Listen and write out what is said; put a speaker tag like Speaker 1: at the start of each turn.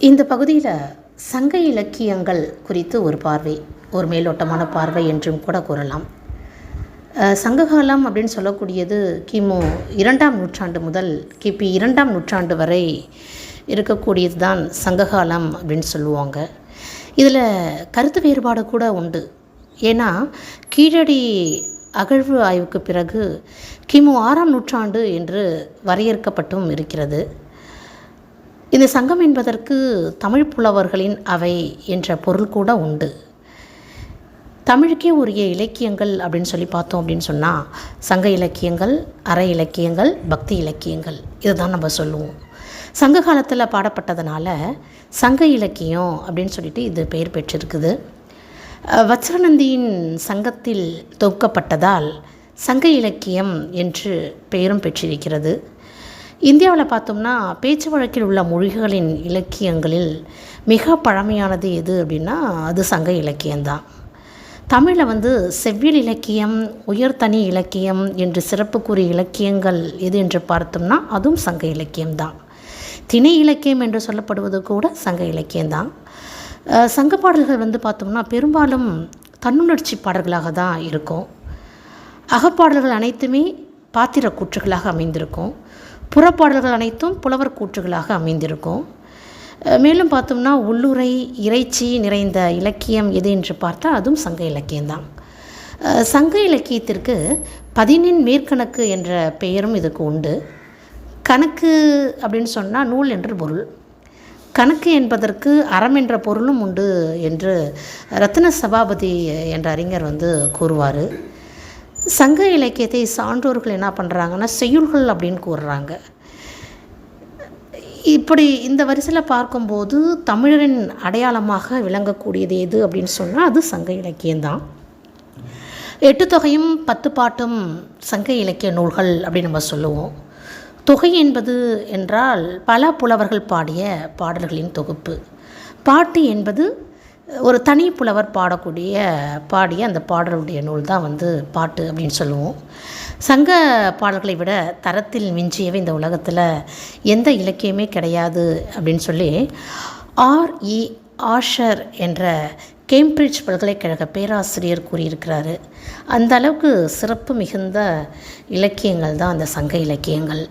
Speaker 1: இந்த பகுதியில் சங்க இலக்கியங்கள் குறித்து ஒரு பார்வை, ஒரு மேலோட்டமான பார்வை என்றும் கூட கூறலாம். சங்ககாலம் அப்படின்னு சொல்லக்கூடியது கிமு 2ஆம் நூற்றாண்டு முதல் கிபி 2ஆம் நூற்றாண்டு வரை இருக்கக்கூடியது தான் சங்ககாலம் அப்படின்னு சொல்லுவாங்க. இதில் கருத்து வேறுபாடு கூட உண்டு. ஏன்னா கீழடி அகழ்வு ஆய்வுக்கு பிறகு கிமு 6ஆம் நூற்றாண்டு என்று வரையறுக்கப்பட்டும் இருக்கிறது. இந்த சங்கம் என்பதற்கு தமிழ் புலவர்களின் அவை என்ற பொருள் கூட உண்டு. தமிழுக்கே உரிய இலக்கியங்கள் அப்படின்னு சொல்லி பார்த்தோம் அப்படின்னு சொன்னால் சங்க இலக்கியங்கள், அற இலக்கியங்கள், பக்தி இலக்கியங்கள், இதை தான் நம்ம சொல்லுவோம். சங்க காலத்தில் பாடப்பட்டதுனால சங்க இலக்கியம் அப்படின்னு சொல்லிட்டு இது பெயர் பெற்றிருக்குது. வச்சிரநந்தியின் சங்கத்தில் தொகுக்கப்பட்டதால் சங்க இலக்கியம் என்று பெயரும் பெற்றிருக்கிறது. இந்தியாவில் பார்த்தோம்னா பேச்சு வழக்கில் உள்ள மொழிகளின் இலக்கியங்களில் மிக பழமையானது எது அப்படின்னா அது சங்க இலக்கியம்தான். தமிழில் செவ்வியல் இலக்கியம், உயர்தனி இலக்கியம் என்று சிறப்புக்குரிய இலக்கியங்கள் எது என்று பார்த்தோம்னா அதுவும் சங்க இலக்கியம்தான். திணை இலக்கியம் என்று சொல்லப்படுவது கூட சங்க இலக்கியம்தான். சங்க பாடல்கள் பார்த்தோம்னா பெரும்பாலும் தன்னுணர்ச்சி பாடல்களாக தான் இருக்கும். அகப்பாடல்கள் அனைத்துமே பாத்திர கூற்றுகளாக அமைந்திருக்கும். புறப்பாடல்கள் அனைத்தும் புலவர் கூற்றுகளாக அமைந்திருக்கும். மேலும் பார்த்தோம்னா உள்ளுரை, இறைச்சி நிறைந்த இலக்கியம் எது என்று பார்த்தா அதுவும் சங்க இலக்கியம்தான். சங்க இலக்கியத்திற்கு 14 மேற்கணக்கு என்ற பெயரும் இதுக்கு உண்டு. கணக்கு அப்படின்னு சொன்னால் நூல் என்று பொருள். கணக்கு என்பதற்கு அறம் என்ற பொருளும் உண்டு என்று ரத்ன சபாபதி என்ற அறிஞர் கூறுவார். சங்க இலக்கியத்தை சான்றோர்கள் என்ன பண்ணுறாங்கன்னா செய்யுள்கள் அப்படின்னு கூறுறாங்க. இப்படி இந்த வரிசையில் பார்க்கும்போது தமிழரின் அடையாளமாக விளங்கக்கூடியது எது அப்படின்னு சொன்னால் அது சங்க இலக்கியம்தான். 8 தொகையும் 10 பாட்டும் சங்க இலக்கிய நூல்கள் அப்படின்னு நம்ம சொல்லுவோம். தொகை என்பது என்றால் பல புலவர்கள் பாடிய பாடல்களின் தொகுப்பு. பாட்டு என்பது ஒரு தனி புலவர் பாடிய அந்த பாடலுடைய நூல் தான் பாட்டு அப்படின்னு சொல்லுவோம். சங்க பாடல்களை விட தரத்தில் மிஞ்சியவை இந்த உலகத்தில் எந்த இலக்கியமே கிடையாது அப்படின்னு சொல்லி R.E. ஆஷர் என்ற கேம்பிரிட்ஜ் பல்கலைக்கழக பேராசிரியர் கூறியிருக்கிறாரு. அந்த அளவுக்கு சிறப்பு மிகுந்த இலக்கியங்கள் தான் அந்த சங்க இலக்கியங்கள்.